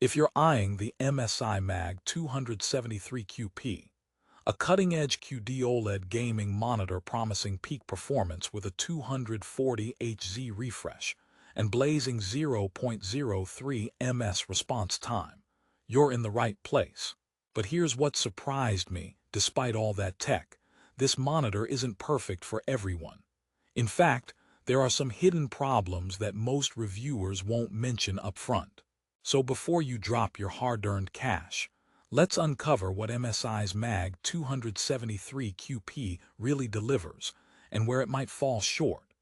If you're eyeing the MSI MAG 273QP, a cutting-edge QD OLED gaming monitor promising peak performance with a 240 Hz refresh and blazing 0.03 ms response time, you're in the right place. But here's what surprised me: despite all that tech, this monitor isn't perfect for everyone. In fact, there are some hidden problems that most reviewers won't mention up front. So before you drop your hard-earned cash, let's uncover what MSI's MAG 273QP really delivers and where it might fall short.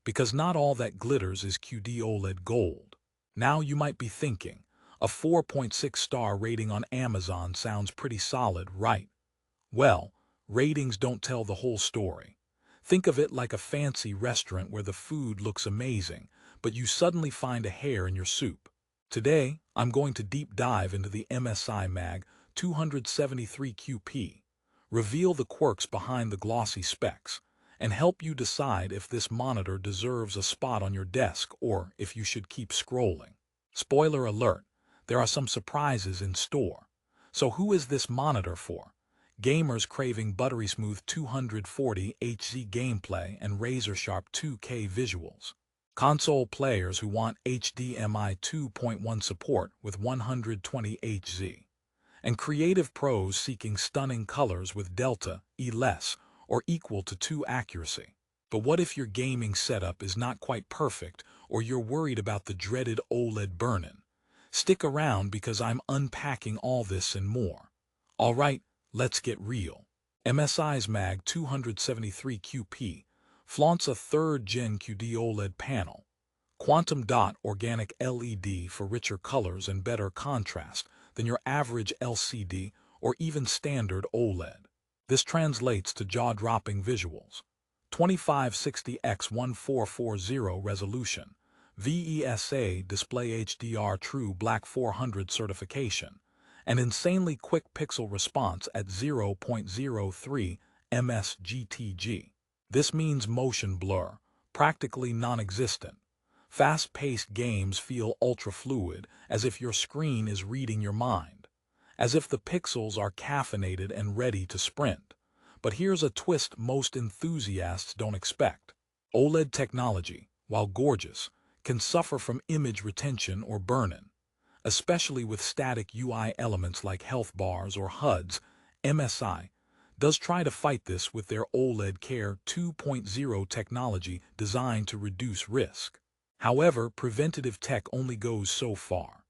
Because not all that glitters is QD OLED gold. Now you might be thinking, a 4.6-star rating on Amazon sounds pretty solid, right? Well, ratings don't tell the whole story. Think of it like a fancy restaurant where the food looks amazing, but you suddenly find a hair in your soup. Today, I'm going to deep dive into the MSI MAG 273QP, reveal the quirks behind the glossy specs, and help you decide if this monitor deserves a spot on your desk or if you should keep scrolling. Spoiler alert, there are some surprises in store. So who is this monitor for? Gamers craving buttery smooth 240 Hz gameplay and razor-sharp 2K visuals. Console players who want HDMI 2.1 support with 120 Hz. And creative pros seeking stunning colors with delta, E less, or equal to 2 accuracy. But what if your gaming setup is not quite perfect or you're worried about the dreaded OLED burn-in? Stick around because I'm unpacking all this and more. Alright, let's get real. MSI's MAG 273QP flaunts a 3rd-gen QD OLED panel, quantum dot organic LED for richer colors and better contrast than your average LCD or even standard OLED. This translates to jaw-dropping visuals. 2560x1440 resolution, VESA Display HDR True Black 400 certification, and insanely quick pixel response at 0.03 ms GTG. This means motion blur, practically non-existent. Fast-paced games feel ultra-fluid, as if your screen is reading your mind, as if the pixels are caffeinated and ready to sprint. But here's a twist most enthusiasts don't expect. OLED technology, while gorgeous, can suffer from image retention or burn-in. Especially with static UI elements like health bars or HUDs. MSI does try to fight this with their OLED Care 2.0 technology designed to reduce risk. However, preventative tech only goes so far.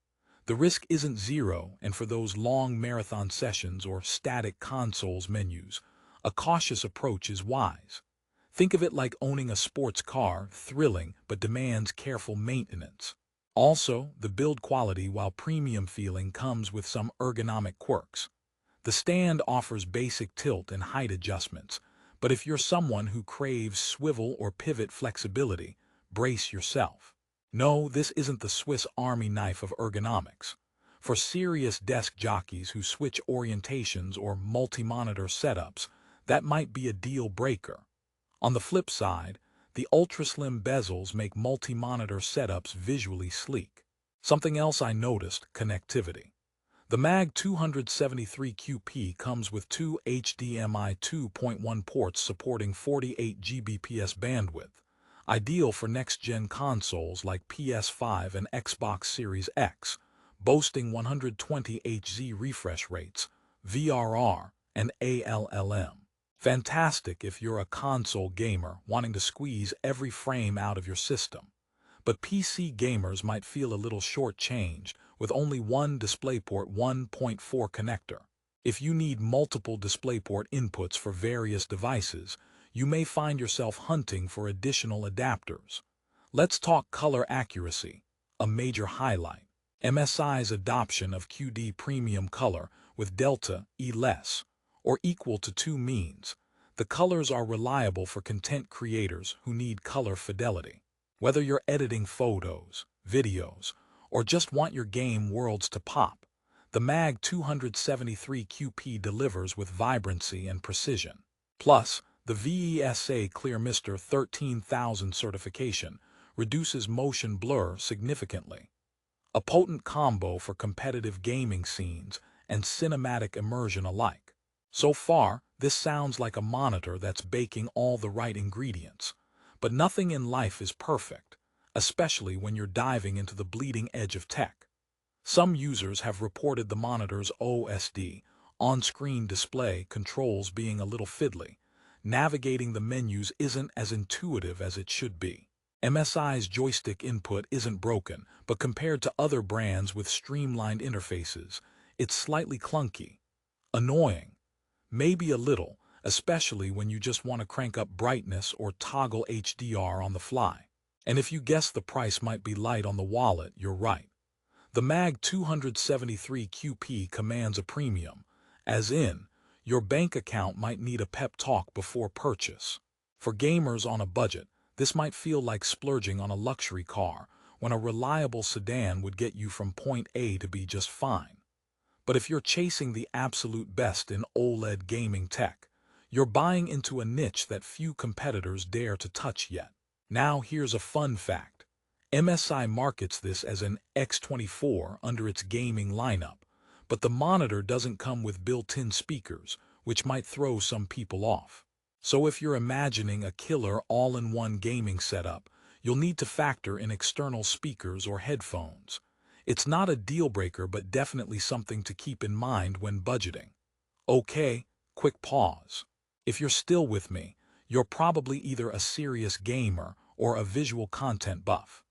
The risk isn't zero, and for those long marathon sessions or static consoles menus, a cautious approach is wise. Think of it like owning a sports car, thrilling but demands careful maintenance. Also, the build quality, while premium feeling, comes with some ergonomic quirks. The stand offers basic tilt and height adjustments, but if you're someone who craves swivel or pivot flexibility, brace yourself. No, this isn't the Swiss Army knife of ergonomics. For serious desk jockeys who switch orientations or multi-monitor setups, that might be a deal breaker. On the flip side, the ultra-slim bezels make multi-monitor setups visually sleek. Something else I noticed: connectivity. The MAG 273QP comes with 2 HDMI 2.1 ports supporting 48 Gbps bandwidth, ideal for next-gen consoles like PS5 and Xbox Series X, boasting 120 Hz refresh rates, VRR, and ALLM. Fantastic if you're a console gamer wanting to squeeze every frame out of your system. But PC gamers might feel a little shortchanged with only one DisplayPort 1.4 connector. If you need multiple DisplayPort inputs for various devices, you may find yourself hunting for additional adapters. Let's talk color accuracy, a major highlight. MSI's adoption of QD premium color with delta, E less, or equal to 2 means the colors are reliable for content creators who need color fidelity. Whether you're editing photos, videos, or just want your game worlds to pop, the MAG 273QP delivers with vibrancy and precision. Plus, the VESA Clear Mister 13,000 certification reduces motion blur significantly. A potent combo for competitive gaming scenes and cinematic immersion alike. So far, this sounds like a monitor that's baking all the right ingredients. But nothing in life is perfect, especially when you're diving into the bleeding edge of tech. Some users have reported the monitor's OSD, on-screen display controls being a little fiddly. Navigating the menus isn't as intuitive as it should be. MSI's joystick input isn't broken, but compared to other brands with streamlined interfaces, it's slightly clunky. Annoying. Maybe a little, especially when you just want to crank up brightness or toggle HDR on the fly. And if you guess the price might be light on the wallet, you're right. The MAG 273QP commands a premium, as in, your bank account might need a pep talk before purchase. For gamers on a budget, this might feel like splurging on a luxury car, when a reliable sedan would get you from point A to B just fine. But if you're chasing the absolute best in OLED gaming tech, you're buying into a niche that few competitors dare to touch yet. Now here's a fun fact. MSI markets this as an X24 under its gaming lineup, but the monitor doesn't come with built-in speakers, which might throw some people off. So if you're imagining a killer all-in-one gaming setup, you'll need to factor in external speakers or headphones. It's not a deal-breaker, but definitely something to keep in mind when budgeting. Okay, quick pause. If you're still with me, you're probably either a serious gamer or a visual content buff.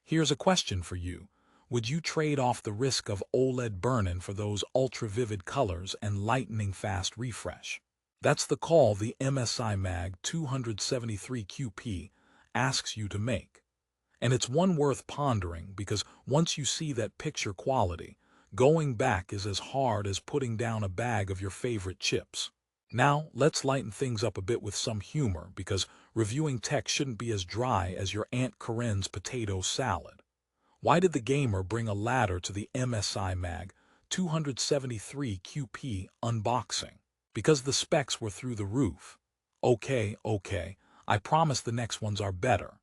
Here's a question for you. Would you trade off the risk of OLED burn-in for those ultra-vivid colors and lightning-fast refresh? That's the call the MSI MAG 273QP asks you to make. And it's one worth pondering because once you see that picture quality, going back is as hard as putting down a bag of your favorite chips. Now, let's lighten things up a bit with some humor because reviewing tech shouldn't be as dry as your Aunt Corinne's potato salad. Why did the gamer bring a ladder to the MSI MAG 273QP unboxing? Because the specs were through the roof. Okay, I promise the next ones are better.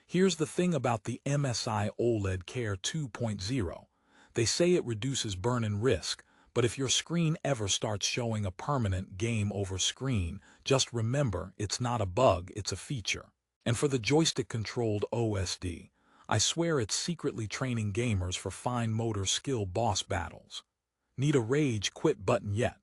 Here's the thing about the MSI OLED Care 2.0. They say it reduces burn-in risk, but if your screen ever starts showing a permanent game over screen, just remember it's not a bug, it's a feature. And for the joystick-controlled OSD, I swear it's secretly training gamers for fine motor skill boss battles. Need a rage quit button yet?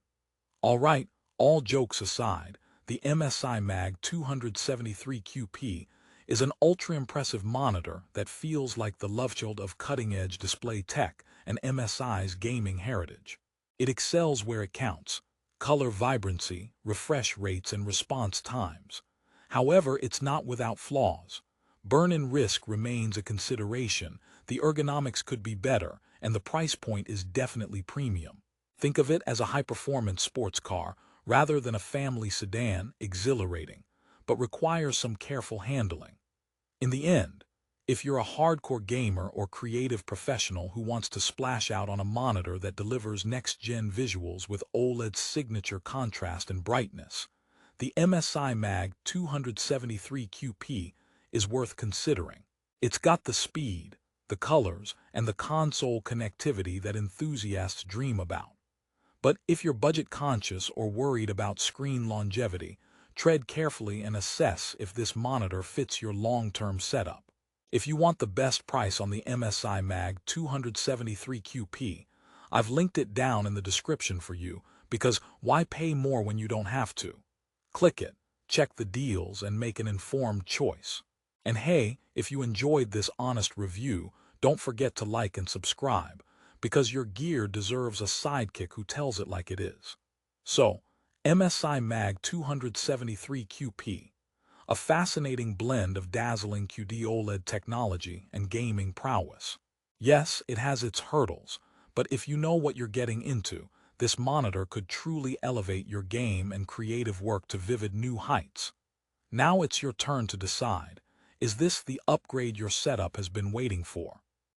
Alright, all jokes aside, the MSI MAG 273QP is an ultra-impressive monitor that feels like the lovechild of cutting-edge display tech and MSI's gaming heritage. It excels where it counts: color vibrancy, refresh rates, and response times. However, it's not without flaws. Burn-in risk remains a consideration, the ergonomics could be better, and the price point is definitely premium. Think of it as a high-performance sports car rather than a family sedan, exhilarating, but requires some careful handling. In the end, if you're a hardcore gamer or creative professional who wants to splash out on a monitor that delivers next-gen visuals with OLED's signature contrast and brightness, the MSI MAG 273QP is worth considering. It's got the speed, the colors, and the console connectivity that enthusiasts dream about. But if you're budget-conscious or worried about screen longevity, tread carefully and assess if this monitor fits your long-term setup. If you want the best price on the MSI MAG 273QP, I've linked it down in the description for you, because why pay more when you don't have to? Click it, check the deals, and make an informed choice. And hey, if you enjoyed this honest review, don't forget to like and subscribe, because your gear deserves a sidekick who tells it like it is. So, MSI MAG 273QP. A fascinating blend of dazzling QD OLED technology and gaming prowess. Yes, it has its hurdles, but if you know what you're getting into, this monitor could truly elevate your game and creative work to vivid new heights. Now it's your turn to decide. Is this the upgrade your setup has been waiting for?